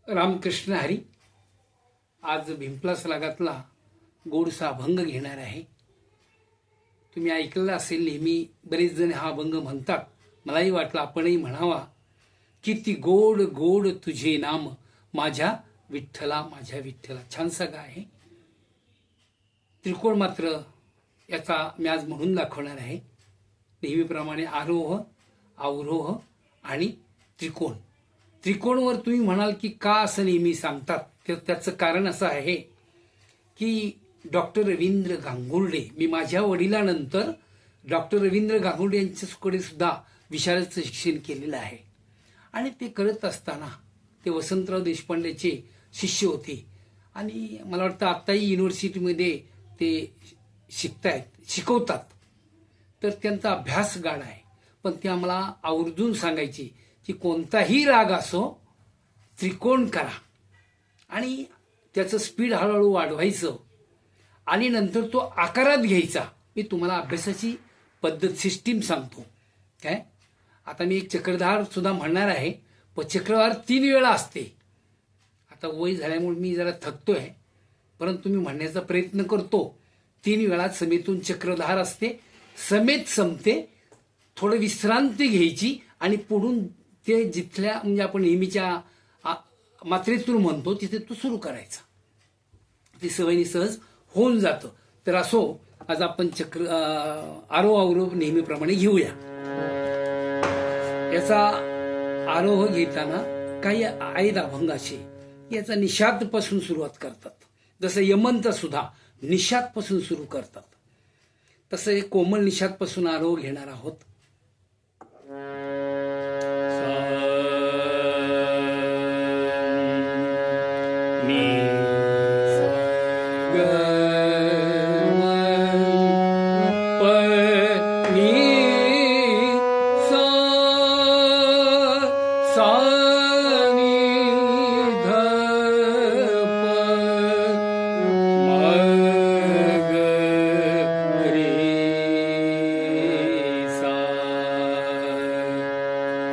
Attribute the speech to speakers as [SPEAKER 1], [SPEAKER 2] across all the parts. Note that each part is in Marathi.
[SPEAKER 1] रामकृष्ण हरी. आज भिंपलास रागातला गोडसा अभंग घेणार आहे. तुम्ही ऐकलेला असेल, नेहमी बरेच जण हा अभंग म्हणतात. मलाही वाटलं आपणही म्हणावा. किती गोड गोड तुझे नाम माझ्या विठ्ठला माझ्या विठ्ठला. छानसा गा आहे. त्रिकोण मात्र याचा मी आज म्हणून दाखवणार आहे. नेहमीप्रमाणे आरोह, अवरोह आणि त्रिकोण. त्रिकोणवर तुम्ही म्हणाल की का असं नेहमी सांगतात, तर त्याचं कारण असं आहे की डॉक्टर रवींद्र गांगुर्डे, मी माझ्या वडिलांनंतर डॉक्टर रवींद्र गांगुर्डे यांच्याकडे सुद्धा विशारदचं शिक्षण केलेलं आहे. आणि ते करत असताना ते वसंतराव देशपांडेचे शिष्य होते. आणि मला वाटतं आत्ताही युनिव्हर्सिटीमध्ये ते शिकवतात. तर त्यांचा अभ्यास गाढ आहे. पण ते आम्हाला आवर्जून सांगायचे की कोणताही राग असो, त्रिकोण करा आणि त्याचं स्पीड हळूहळू वाढवायचं आणि नंतर तो आकारात घ्यायचा. मी तुम्हाला अभ्यासाची पद्धत, सिस्टीम सांगतो. काय आता मी एक चक्रधार सुद्धा म्हणणार आहे. पण चक्रधार 3 वेळा असते. आता वय झाल्यामुळे मी जरा थकतोय, परंतु मी म्हणण्याचा प्रयत्न करतो. 3 वेळा समेतून चक्रधार असते. समेत संपते, थोडं विश्रांती घ्यायची आणि पुढून ते जिथल्या म्हणजे आपण नेहमीच्या मात्रेतून म्हणतो तिथे तो सुरू करायचा. ती सवयीने सहज होऊन जातं. तर असो, आज आपण आरोह अवरोह नेहमीप्रमाणे घेऊया. याचा आरोह घेताना काही आहेत अभंग असे याचा निषाद पासून सुरुवात करतात. जसं यमनचा सुद्धा निषाद पासून सुरू करतात. तसं एक कोमल निषाद पासून आरोह घेणार आहोत.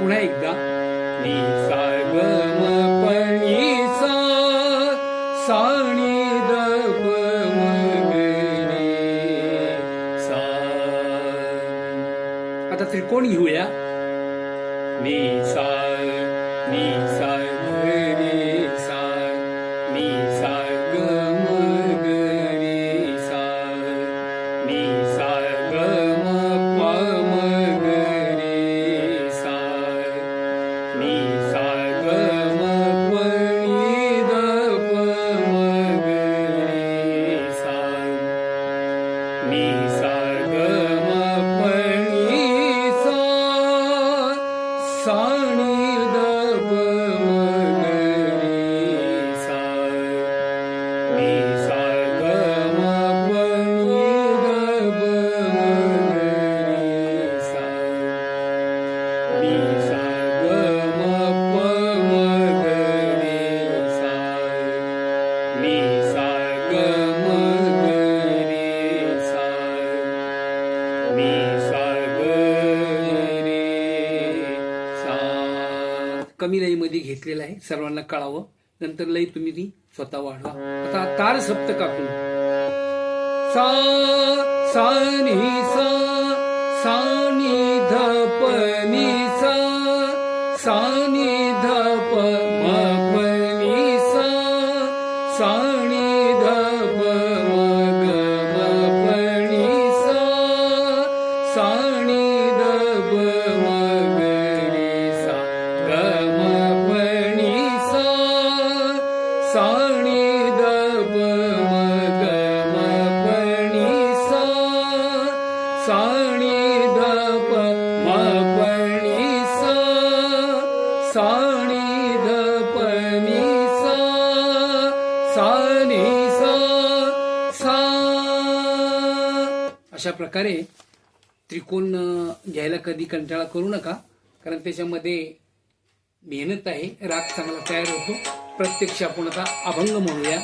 [SPEAKER 1] पुन्हा एकदा नी सा ग म प नी सा सा नी द प म ग रे सा. आता त्रिकोण घेऊया. नी सा नी सा ग रे सा नी सा ग म ग रे सा नी सा ग म प म ग रे सा नी सा ग म प नी द प म ग रे सा नी सा ग म प नी सा सा नी द प म ग रे सा नी सा ग म प नी द प म ग रे सा नी सा ग म प म ग रे सा नी सा ग म ग रे सा नी सा ग रे सा. कमी लयमध्ये घेतलेला आहे, सर्वांना कळावं. नंतर लय तुम्ही ती स्वतः वाढवा. आता तार सप्तकातून सा सा नी सा सा नी ध प नी सा सा नी ध प म प नी सा सा नी ध प म ग म प नी सा सा नी ध प म ग रे सा ग म प नी सा सा नी ध प म ग म प नी सा सा नी ध प म प नी सा सा नी ध प नी सा सा नी सा सा. अशा प्रकारे त्रिकोण घ्यायला कधी कंटाळा करू नका, कारण त्याच्यामध्ये मेहनत आहे. राग चांगला तयार होतो. प्रत्यक्ष आपण आता अभंग म्हणूया.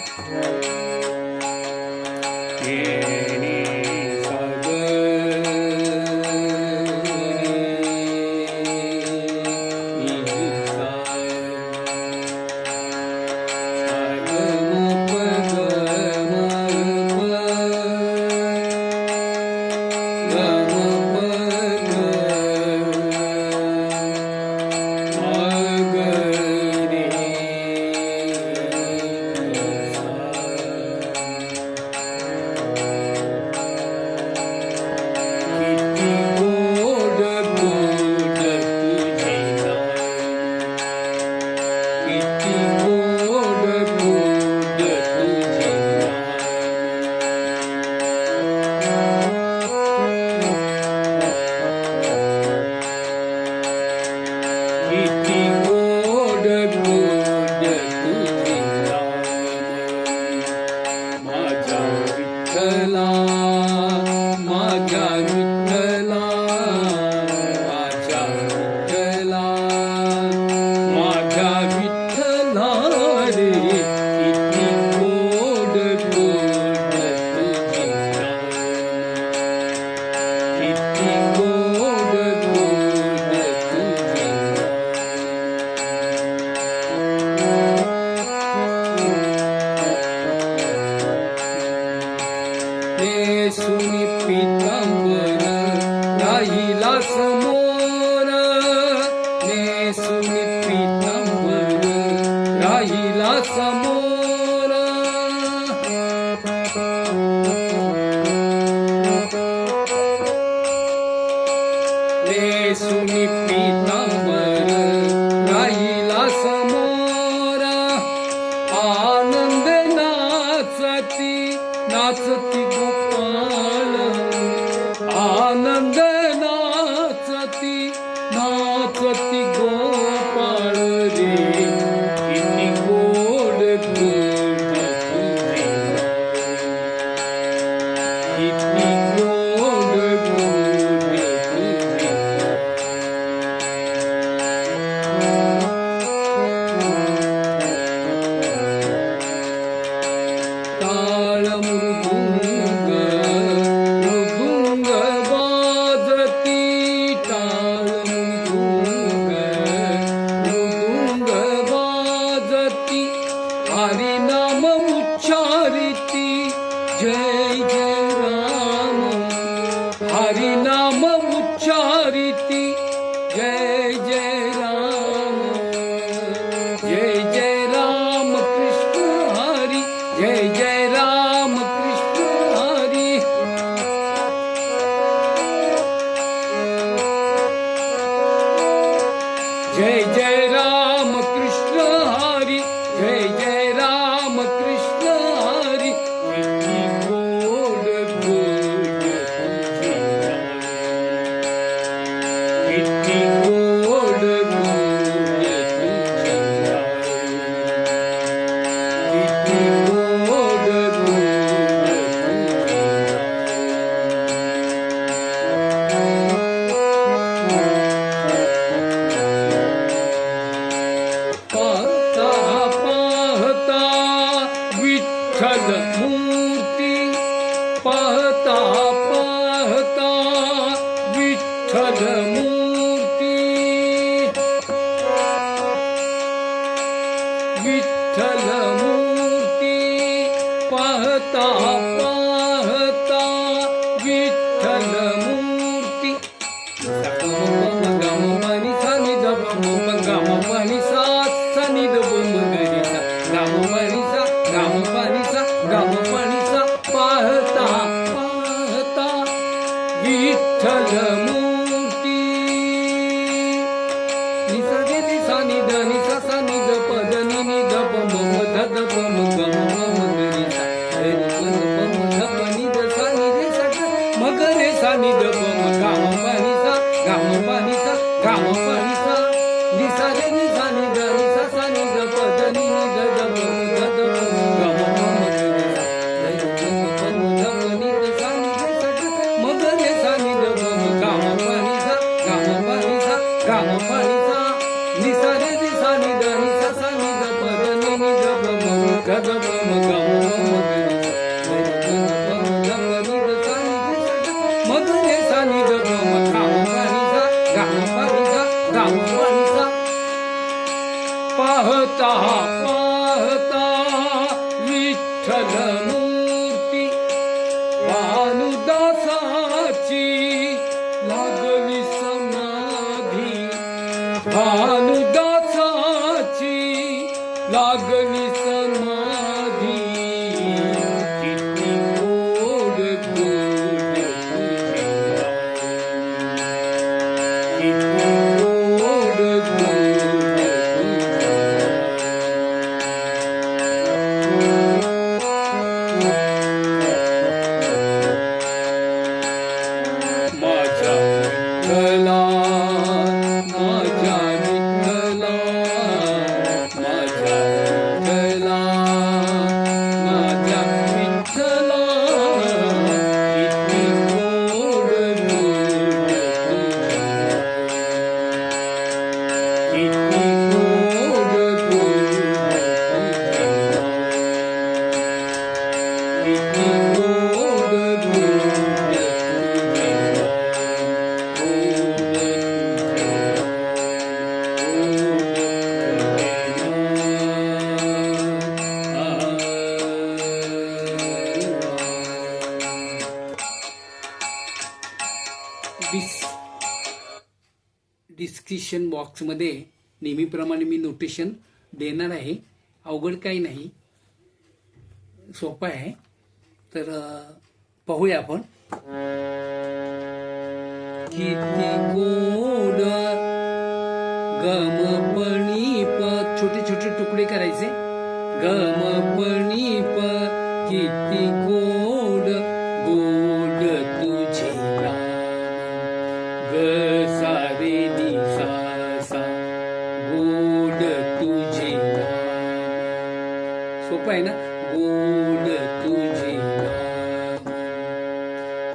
[SPEAKER 1] किती गोड गोड तुझे किती गोड गोड तुझे माझ्या विठ्ठला माझ्या विठ्ठला माझ्या विठ्ठला माझ्या विठ्ठला रे किती गोड गोड तुझे किती गोड गोड तुझे नेसुनी पीतांबर राहिला समोर नेसुनी पीतांबर राहिला समोर नेसुनी पीतांबर राहिला समोर आनंद नाचती नाचती गोपाल आनंद नाचती नाचती गोपाळ रे किती गोड गोड तुझे किती गोड गोड तुझे टाळ मृदुंग मृदुंग वाजती टाळ मृदुंग मृदुंग वाजती हरिनाम उच्चारिती जय जय राम हरिनाम उच्चारिती जय जय राम जय जय राम कृष्ण हरी जय जय राम कृष्ण हरी जय जय राम कृष्ण हरी जय जय राम कृष्ण हरी किती गोड गोड तुझे किती गोड गोड तुझे किती गोड गोड तुझे पाहता पाहता विठ्ठल मूर्ती पाहता पाहता विठ्ठल मूर्ती विठ्ठल मूर्ती पाहता पाहता विठ्ठल मूर्ती गम पाणी सा नि द बम गम पाणी सा सा नि द बम गरी सा गम पाणी सा गम पाणी सा पाहता पाहता विठ्ठल मूर्ती नि सा गे नि सा नि द नि सा सा नि द प द नि नि द बम ध द बम गम बम गरी सा रे नि द बम ध प नि द सा नि रे सा म ग रे सा नि द बम गम पाणी सा गम पाणी सा नि सा रे नि सा नि द नि सा सा नि द प द नि नि द द बम ध द बम गम बम गरी सा रे नि द बम ध प नि द सा नि रे सा म ग रे सा नि द बम गम पाणी सा नि सा रे नि सा नि द नि सा सा नि द प द नि नि द बम ध द बम गम बम गरी सा रे नि द बम ध प नि द सा नि रे सा म ग रे सा नि द बम गम पाणी सा पाहता पाहता विठ्ठल मूर्ती भानुदासाची लागली समाधी भानुदासाची लागली समाधी किती गोड गोड तुझे किती गोड गोड तुझे नोटिशन बॉक्समध्ये नेहमीप्रमाणे मी नोटेशन देणार आहे. अवघड काही नाही, सोपं आहे. तर पाहूया आपण. किती गोड गमपणीप, छोटे छोटे तुकडे करायचे. गमपणीप किती गोड गोड तुझे नाम, ग सा रे नि सा सा गोड तुझे नाम. सोपं आहे ना. गोड तुझे नाम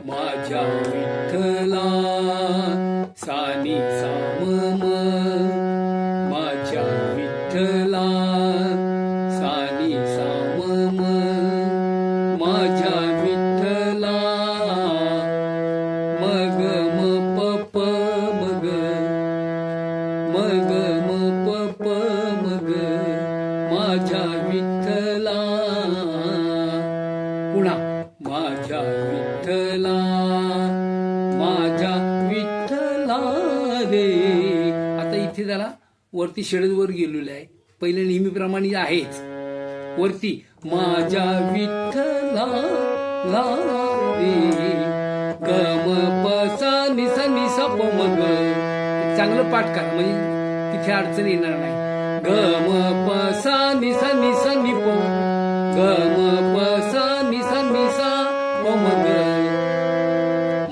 [SPEAKER 1] माझ्या विठ्ठला, सानी साम माझ्या विठ्ठला, सानी साम माझ्या विठ्ठला, मग म प मग, मग म प मग माझ्या विठ्ठला. पुन्हा माझ्या विठ्ठला, माझ्या विठ्ठला रे. आता इथे जरा वरती षडजवर गेलेलं आहे. पहिले नेहमीप्रमाणे आहेच. वरती माझ्या विठ्ठला ला रे, गम प सा नि सा नि सा प मग. चांगलं पाठ करा म्हणजे तिथे अडचण येणार नाही. गम प सा नि सा नि सा नि प, गम प सा नि सा नि सा प मग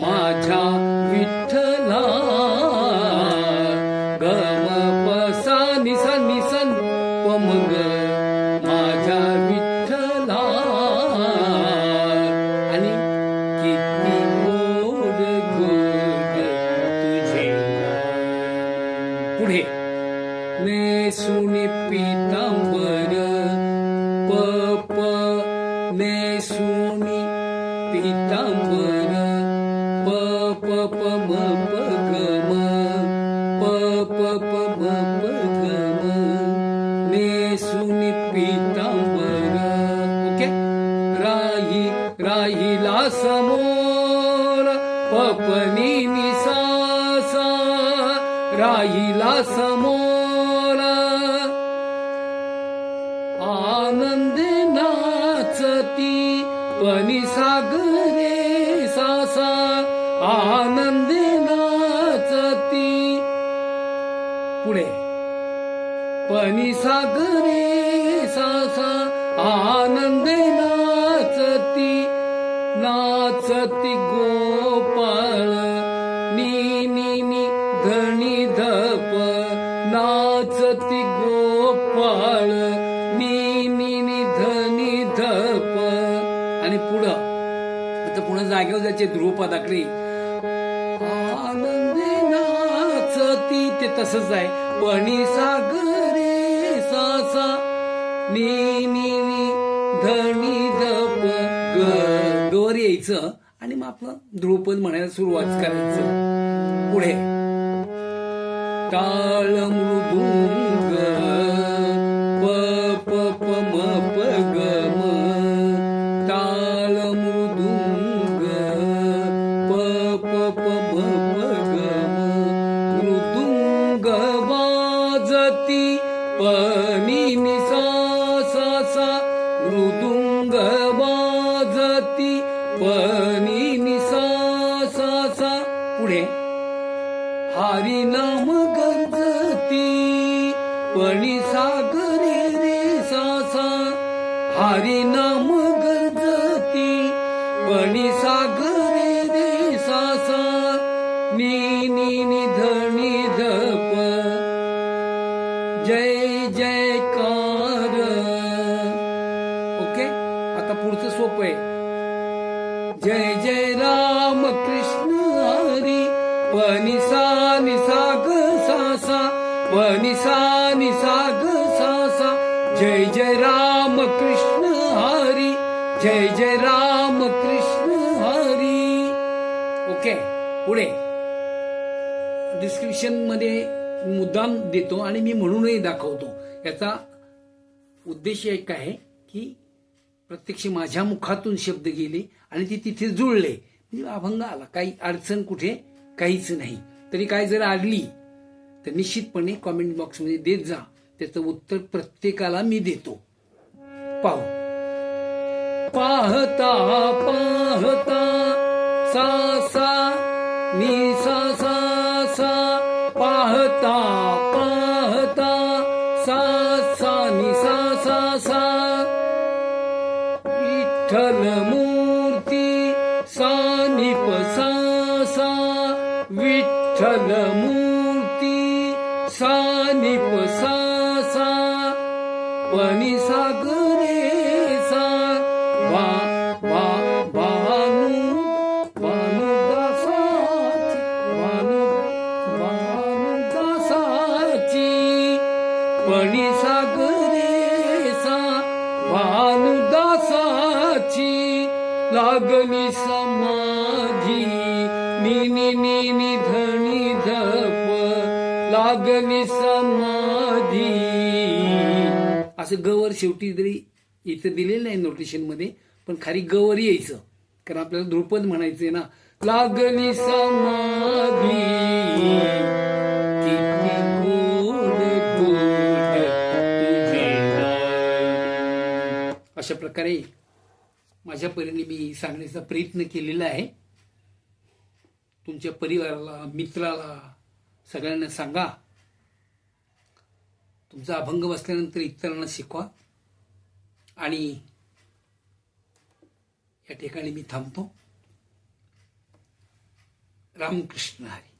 [SPEAKER 1] माझ्या विठ्ठला, गम प सा नि सा नि सा प मग माझ्या विठ्ठला. आणि किती गोड गोड तुझे नाम. पुढे नेसुनी पीतांबर प प, नेसुनी पीतांबर प प प म प ग म, प प प म प ग म, नेसुनी पीतांबर. ओके. राही राहिला समोर पपनी नि सा सा, राहिला समोर आनंदे नाचती पनी सागरे सा सा, आनंदे नाचती. पुढे पनी सागरे सा सा, आनंदे नाचती नाचती गोपाळ, नी नी नी धनी धप, नाचती गोपाळ, नी नी नी धनी धप. आणि पुढं आता पुढं जागेवर जायचे ध्रुवपदाकडे. आनंदे नाचती ते तसंच आहे. पणी सागरे सा सा, नी नी नी धनी धप ग, गवर यायचं आणि मग आपलं ध्रुवपद म्हणायला सुरुवात करायचं. पुढे टाळ मृदुंग प प प म प ग म, टाळ मृदुंग प प प म प ग म, मृदुंग वाजती पनी नि सा सा सा, मृदुंग वाजती पनी नि सा सा सा. पुढे हरी नाम गरजती पणी सागरे रे सा सा, हरी नाम गरजती पणी सागरे रे सा सा, नी नी नी धनी धप, जय जयकार. ओके. आता पुढचं सोपं आहे. जय जय राम कृष्ण हरी, पनी सा नि सा ग सा सा, पनी सा नि सा ग सा सा, जय जय राम कृष्ण हरी, जय जय राम कृष्ण हरी. ओके. पुढे डिस्क्रिप्शन मध्ये मुद्दाम देतो आणि मी म्हणूनही दाखवतो. याचा उद्देश एक आहे की प्रत्यक्ष माझ्या मुखातून शब्द गेले आणि ते तिथे जुळले म्हणजे अभंग आला. काही अडचण कुठे काहीच नाही. तरी काय जर आली तर निश्चितपणे कॉमेंट बॉक्समध्ये देत जा. त्याचं उत्तर प्रत्येकाला मी देतो. पाहू. पाहता पाहता सा सा मी सा सा सा, पाहता पाहता सा सा नि सा सा सा, विठ्ठल मूर्ती सा नि प सा सा, विठ्ठल मूर्ती सा नि प सा सा, पनी सा ग रे सा, वा वा भानु भानुदासाची, भानुदासाची, पनी सा ग रे सा, भानुदासाची, लागली समाधी नि नि नि नि धनी धप, लागली समाधी. असं गवर शेवटी जरी इथं दिलेलं आहे नोटेशन मध्ये, पण खाली गवर यायचं, कारण आपल्याला ध्रुपद म्हणायचंय ना. लागली समाधी किती गोड गोड तुझे नाम. अशा प्रकारे माझ्या परीने मी सांगण्याचा प्रयत्न केलेला आहे. तुमच्या परिवाराला, मित्राला, सगळ्यांना सांगा. तुमचा अभंग बसल्यानंतर इतरांना शिकवा. आणि या ठिकाणी मी थांबतो. रामकृष्ण हरी.